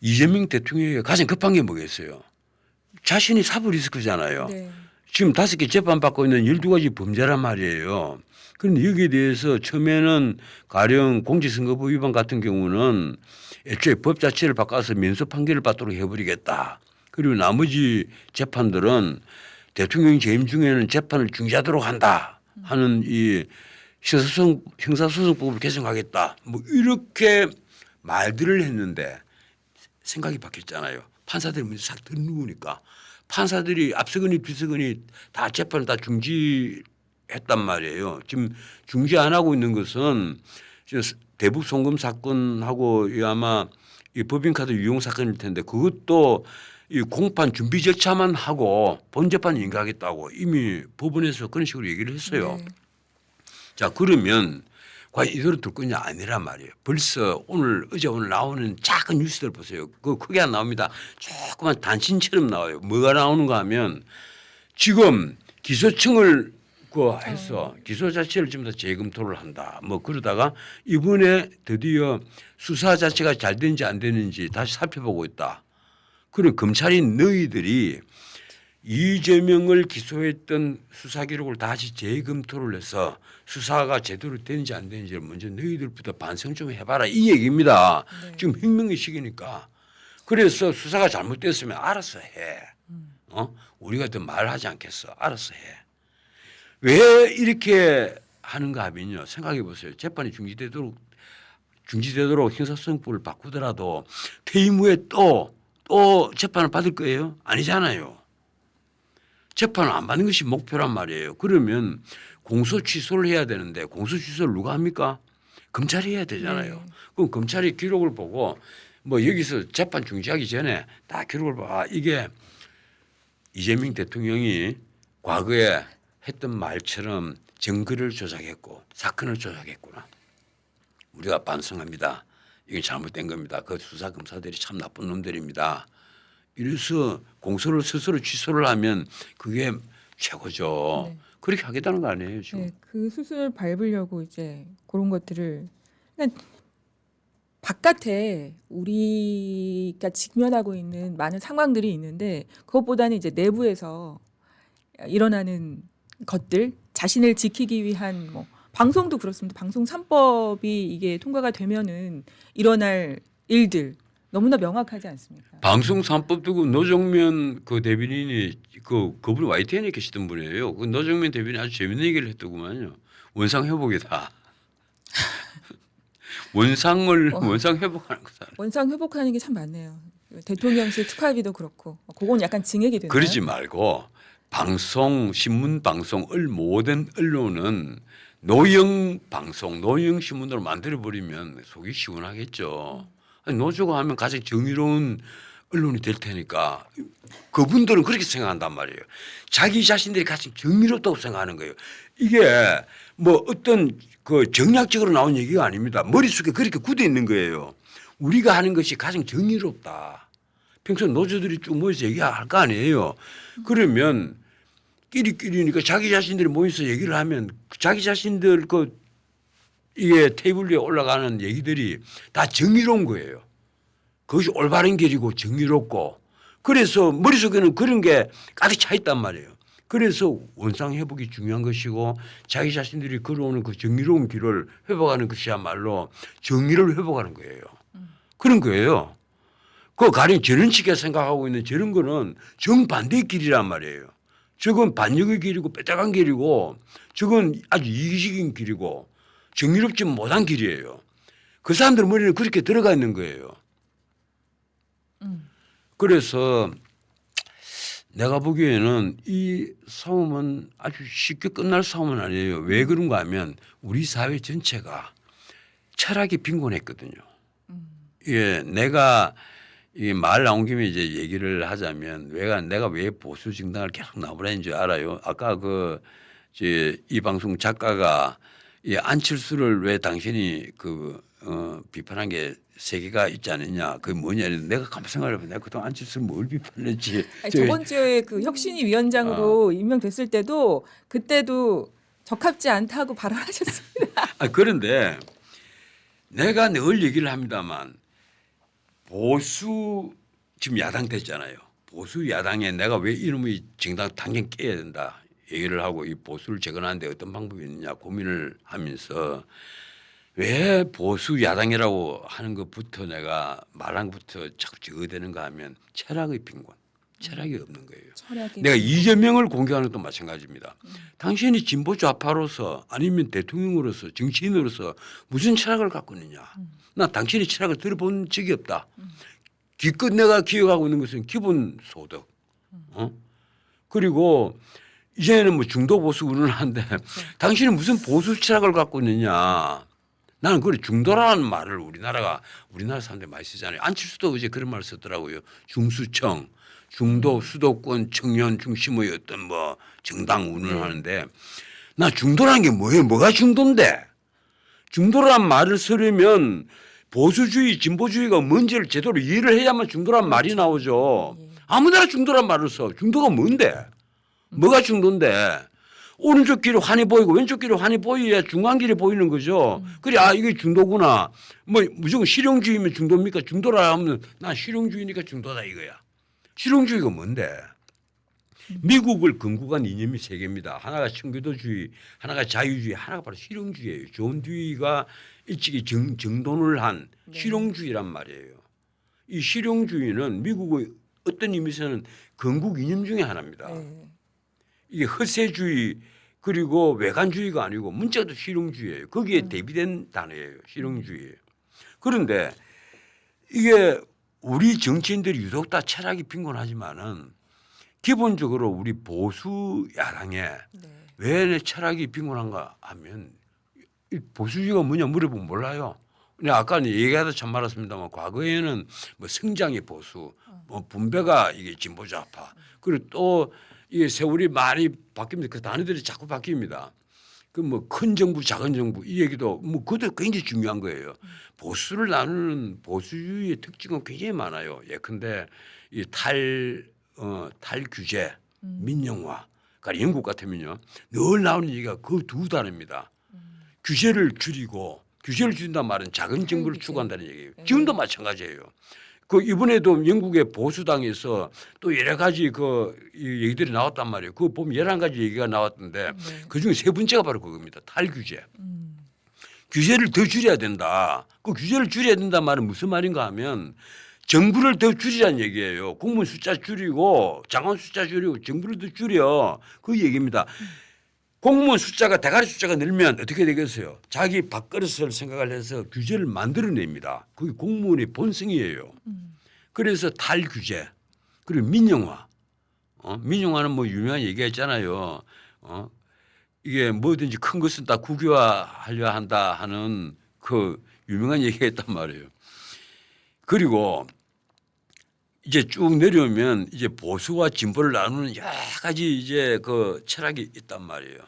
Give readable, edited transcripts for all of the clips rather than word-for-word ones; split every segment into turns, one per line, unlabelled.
이재명 대통령이 가장 급한 게 뭐겠어요? 자신이 사법 리스크잖아요.
네.
지금 5개 재판받고 있는 12가지 범죄란 말이에요. 그런데 여기에 대해서 처음에는 가령 공직선거법 위반 같은 경우는 애초에 법 자체를 바꿔서 면소 판결을 받도록 해버리겠다. 그리고 나머지 재판들은 대통령이 재임 중에는 재판을 중지하도록 한다 하는 이 형사소송법을 개정하겠다. 뭐 이렇게 말들을 했는데 생각이 바뀌었잖아요. 판사들이 먼저 싹 들누우니까 판사들이 앞서거니 뒤서거니 다 재판을 다 중지했단 말이에요. 지금 중지 안 하고 있는 것은 대북 송금 사건하고 아마 이 법인카드 유용 사건일 텐데 그것도 이 공판 준비 절차만 하고 본 재판 인가하겠다고 이미 법원에서 그런 식으로 얘기를 했어요.
네.
자 그러면 과연 이대로 둘 거냐 아니란 말이에요. 벌써 어제 오늘 나오는 작은 뉴스들 보세요. 그거 크게 안 나옵니다. 조그만 단신처럼 나와요. 뭐가 나오는가 하면 지금 기소청을 해서 기소 자체를 좀 더 재검토를 한다. 뭐 그러다가 이번에 드디어 수사 자체가 잘 되는지 안 되는지 다시 살펴보고 있다. 그럼 검찰이 너희들이 이재명을 기소했던 수사 기록을 다시 재검토를 해서 수사가 제대로 되는지 안 되는지를 먼저 너희들부터 반성 좀 해봐라 이 얘기입니다.
네.
지금 혁명의 시기니까. 그래서 수사가 잘못됐으면 알아서 해. 우리가 더 말하지 않겠어. 알아서 해. 왜 이렇게 하는가 하면요. 생각해 보세요. 재판이 중지되도록 형사소송법을 바꾸더라도 퇴임 후에 또 재판을 받을 거예요? 아니잖아요. 재판을 안 받는 것이 목표란 말이에요. 그러면 공소 취소를 해야 되는데 공소 취소를 누가 합니까? 검찰이 해야 되잖아요.
네.
그럼 검찰이 기록을 보고 뭐 여기서 재판 중지하기 전에 다 기록을 봐. 이게 이재명 대통령이 과거에 했던 말처럼 증거를 조작했고 사건을 조작했구나. 우리가 반성합니다. 이게 잘못된 겁니다. 그 수사 검사들이 참 나쁜 놈들입니다. 이래서 공소를 스스로 취소를 하면 그게 최고죠.
네.
그렇게 하겠다는 거 아니에요 지금.
네, 그 수순을 밟으려고 이제 그런 것들을 그러니까 바깥에 우리가 직면하고 있는 많은 상황들이 있는데 그것보다는 이제 내부에서 일어나는 것들 자신을 지키기 위한 뭐 방송도 그렇습니다. 방송 3법이 이게 통과가 되면은 일어날 일들 너무나 명확하지 않습니까?
방송 3법 두고 노정면 그 대변인이 그분 YTN에 계시던 분이에요. 그 노정면 대변인이 아주 재밌는 얘기를 했더구만요. 원상 회복이다. 원상 회복하는 거다.
원상 회복하는 게 참 많네요. 대통령실 특활비도 그렇고 그건 약간 징역이 되나요?
그러지 말고 방송, 신문 방송을 모든 언론은 노영 방송, 노영 신문으로 만들어 버리면 속이 시원하겠죠. 아니, 노조가 하면 가장 정의로운 언론이 될 테니까 그분들은 그렇게 생각한단 말이에요. 자기 자신들이 가장 정의롭다고 생각하는 거예요. 이게 뭐 어떤 그 정략적으로 나온 얘기가 아닙니다. 머릿속에 그렇게 굳어 있는 거예요. 우리가 하는 것이 가장 정의롭다. 평소 노조들이 쭉 모여서 얘기할 거 아니에요. 그러면 끼리끼리니까 자기 자신들이 모여서 얘기를 하면 자기 자신들 이게 테이블 위에 올라가는 얘기들이 다 정의로운 거예요. 그것이 올바른 길이고 정의롭고 그래서 머릿속에는 그런 게 가득 차 있단 말이에요. 그래서 원상 회복이 중요한 것이고 자기 자신들이 걸어오는 그 정의로운 길을 회복하는 것이야말로 정의를 회복하는 거예요. 그런 거예요. 그 가령 저런 식의 생각하고 있는 저런 거는 정반대의 길이란 말이에요. 저건 반역의 길이고 뺏어간 길이고 저건 아주 이기적인 길이고 정의롭지 못한 길이에요. 그 사람들 머리는 그렇게 들어가 있는 거예요. 그래서 내가 보기에는 이 싸움은 아주 쉽게 끝날 싸움은 아니에요. 왜 그런가 하면 우리 사회 전체가 철학이 빈곤했거든요. 예, 내가 이 말 나온 김에 이제 얘기를 하자면 내가 왜 보수 정당을 계속 나오라는 줄 알아요. 아까 이 방송 작가가 이 안철수를 왜 당신이 비판한 게 세 개가 있지 않느냐. 그게 뭐냐. 내가 가만 생각해보면 내가 그동안 안철수를 뭘 비판했지.
저번 주에 그 혁신위 위원장으로 임명됐을 때도 그때도 적합지 않다고 발언하셨습니다.
그런데 내가 늘 얘기를 합니다만 보수 지금 야당 됐잖아요. 보수 야당에 내가 왜 이놈의 정당 당연 깨야 된다 얘기를 하고 이 보수를 재건하는데 어떤 방법이 있느냐 고민을 하면서 왜 보수 야당이라고 하는 것부터 내가 말한 것부터 자꾸 저어되는가 하면 철학의 빈곤, 철학이 없는 거예요.
철학의
내가 이재명을 공격하는 것도 마찬가지입니다. 당신이 진보 좌파로서 아니면 대통령으로서 정치인으로서 무슨 철학을 갖고 있느냐. 나 당신의 철학을 들어본 적이 없다. 기껏 내가 기억하고 있는 것은 기본 소득. 그리고 이제는 뭐 중도 보수 운운하는데 당신은 무슨 보수 철학을 갖고 있느냐. 나는 그래 중도라는 말을 우리나라 사람들이 많이 쓰잖아요. 안철수도 어제 그런 말을 썼더라고요. 중수청, 중도 수도권 청년 중심의 어떤 뭐 정당 운운을 하는데 나 중도라는 게 뭐예요? 뭐가 중도인데? 중도란 말을 쓰려면 보수주의, 진보주의가 뭔지를 제대로 이해를 해야만 중도란 말이 나오죠. 아무데나 중도란 말을 써. 중도가 뭔데? 뭐가 중도인데? 오른쪽 길이 환히 보이고 왼쪽 길이 환히 보여야 중간 길이 보이는 거죠. 그래 아 이게 중도구나. 뭐 무조건 실용주의면 중도입니까? 중도라 하면 난 실용주의니까 중도다 이거야. 실용주의가 뭔데? 미국을 건국한 이념이 세 개입니다. 하나가 청교도주의, 하나가 자유주의, 하나가 바로 실용주의예요. 존 듀이가 일찍이 정돈을 한 실용주의란 말이에요. 이 실용주의는 미국의 어떤 의미에서는 건국 이념 중에 하나입니다. 이게 허세주의 그리고 외관주의가 아니고 문자도 실용주의예요. 거기에 대비된 단어예요. 실용주의. 그런데 이게 우리 정치인들이 유독 다 철학이 빈곤하지만은 기본적으로 우리 보수 야당에 왜 철학이 빈곤한가 하면 이 보수주의가 뭐냐 물어보면 몰라요. 근데 아까 얘기하다 참 말았습니다만 과거에는 뭐 성장의 보수, 뭐 분배가 이게 진보 좌파, 그리고 또 이게 세월이 많이 바뀝니다. 그 단어들이 자꾸 바뀝니다. 그 뭐 큰 정부, 작은 정부 이 얘기도 뭐 그것도 굉장히 중요한 거예요. 보수를 나누는 보수주의의 특징은 굉장히 많아요. 예컨대 이 탈규제, 민영화. 그러니까 영국 같으면요 늘 나오는 얘기가 그 두 단어입니다. 규제를 줄이고 규제를 줄인다는 말은 작은 정부를 추구한다는 얘기예요. 지금도 마찬가지예요. 그 이번에도 영국의 보수당에서 또 여러 가지 그 얘기들이 나왔단 말이에요. 그거 보면 11가지 얘기가 나왔던데 그중에 세 번째가 바로 그겁니다. 탈규제. 규제를 더 줄여야 된다. 그 규제를 줄여야 된다는 말은 무슨 말인가 하면 정부를 더 줄이자는 얘기예요. 공무원 숫자 줄이고 장관 숫자 줄이고 정부를 더 줄여. 그 얘기입니다. 공무원 숫자가 대가리 숫자가 늘면 어떻게 되겠어요? 자기 밥그릇을 생각을 해서 규제를 만들어냅니다. 그게 공무원의 본성이에요. 그래서 탈규제 그리고 민영화. 민영화는 뭐 유명한 얘기했잖아요. 이게 뭐든지 큰 것은 다 국유화하려 한다 하는 그 유명한 얘기했단 말이에요. 그리고 이제 쭉 내려오면 이제 보수와 진보를 나누는 여러 가지 이제 그 철학이 있단 말이에요.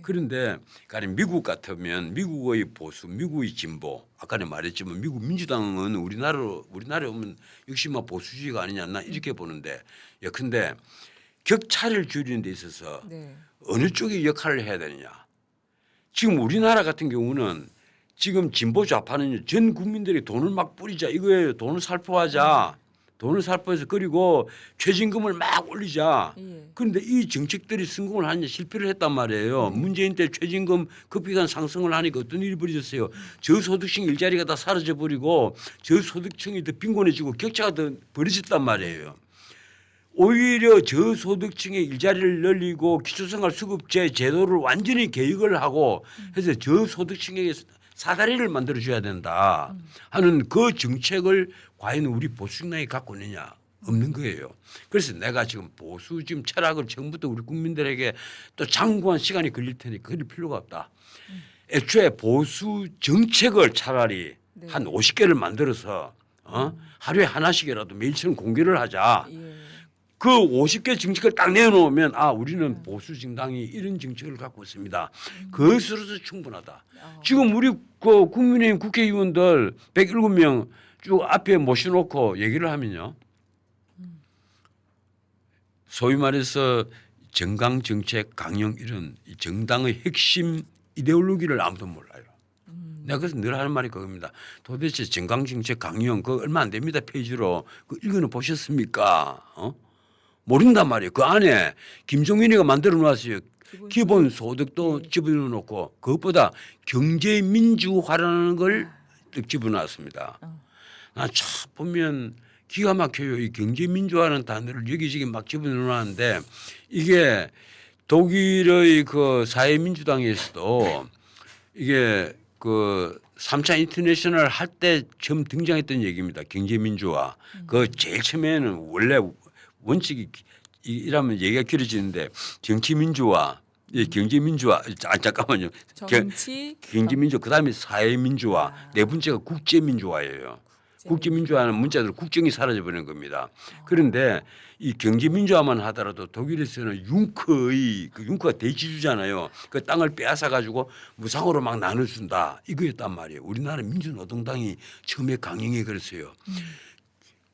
그런데 가령 미국 같으면 미국의 보수, 미국의 진보, 아까 내가 말했지만 미국 민주당은 우리나라에 오면 역시 뭐 보수주의가 아니냐 나 이렇게 보는데 예컨대 격차를 줄이는 데 있어서 어느 쪽이 역할을 해야 되느냐. 지금 우리나라 같은 경우는 지금 진보 좌파는 전 국민들이 돈을 막 뿌리자 이거예요. 돈을 살포하자. 돈을 살포해서 그리고 최저임금을 막 올리자. 그런데 이 정책들이 성공을 하느냐 실패를 했단 말이에요. 문재인 때 최저임금 급격한 상승을 하니까 어떤 일이 벌어졌어요. 저소득층 일자리가 다 사라져 버리고 저소득층이 더 빈곤해지고 격차가 더 벌어졌단 말이에요. 오히려 저소득층의 일자리를 늘리고 기초생활수급제 제도를 완전히 개혁을 하고 해서 저소득층에게 사다리를 만들어줘야 된다 하는 그 정책을 과연 우리 보수 정당이 갖고 있느냐 없는 거예요. 그래서 내가 지금 보수 지금 철학을 처음부터 우리 국민들에게 또 장구한 시간이 걸릴 테니까 그럴 필요가 없다. 애초에 보수 정책을 차라리 한 50개를 만들어서 하루에 하나씩이라도 매일처럼 공개를 하자. 그 50개 정책을 딱 내놓으면 아 우리는 보수 정당이 이런 정책을 갖고 있습니다. 그것으로서 충분하다. 지금 우리 그 국민의힘 국회의원들 107명 쭉 앞에 모셔놓고 얘기를 하면요. 소위 말해서 정강 정책 강령 이런 정당의 핵심 이데올로기를 아무도 몰라요. 내가 그래서 늘 하는 말이 그겁니다. 도대체 정강정책 강령 그거 얼마 안 됩니다. 페이지로 그 읽어는 보셨습니까? 모른단 말이에요. 그 안에 김종인이가 만들어 놨어요. 기본소득도 집어넣고 그것보다 경제민주화라는 걸 집어넣었습니다. 나 참 보면 기가 막혀요. 이 경제민주화라는 단어를 여기저기 막 집어넣어놨는데 이게 독일의 그 사회민주당에서도 이게 그 3차 인터내셔널 할 때 처음 등장했던 얘기입니다. 경제민주화. 그 제일 처음에는 원래 원칙이 이라면 얘기가 길어지는데 정치민주화, 경제민주화. 잠깐만요.
정치,
경제민주화 그다음에 사회민주화. 네 번째가 국제민주화예요. 국제민주화는 문자대로 국정이 사라져버리는 겁니다. 그런데 이 경제민주화만 하더라도 독일에서는 융커의 그 융커가 대지주잖아요. 그 땅을 빼앗아 가지고 무상으로 막 나눠준다 이거였단 말이에요. 우리나라 민주노동당이 처음에 강령에 그랬어요.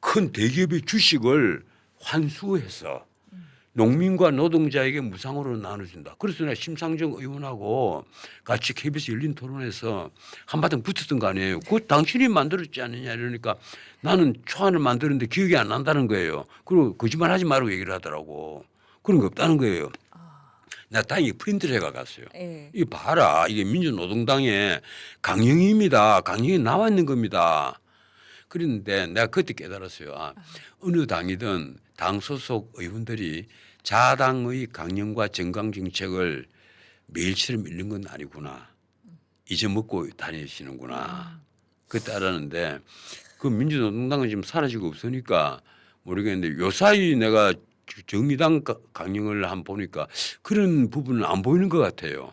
큰 대기업의 주식을 환수해서 농민과 노동자에게 무상으로 나눠준다. 그래서 내가 심상정 의원하고 같이 KBS 열린 토론에서 한바탕 붙었던 거 아니에요. 그거 당신이 만들었지 않느냐 이러니까 나는 초안을 만들었는데 기억이 안 난다는 거예요. 그리고 거짓말하지 말고 얘기를 하더라고. 그런 거 없다는 거예요. 나 다행히 프린트를 해가 갔어요.
예.
이거 봐라. 이게 민주노동당의 강령입니다. 강령이 나와 있는 겁니다. 그런데 내가 그때 깨달았어요. 어느 당이든 당 소속 의원들이 자당의 강령과 정강 정책을 매일처럼 읽는 건 아니구나. 잊어먹고 다니시는구나. 그때 알았는데 그 민주노동당은 지금 사라지고 없으니까 모르겠는데 요사이 내가 정의당 강령을 한번 보니까 그런 부분은 안 보이는 것 같아요.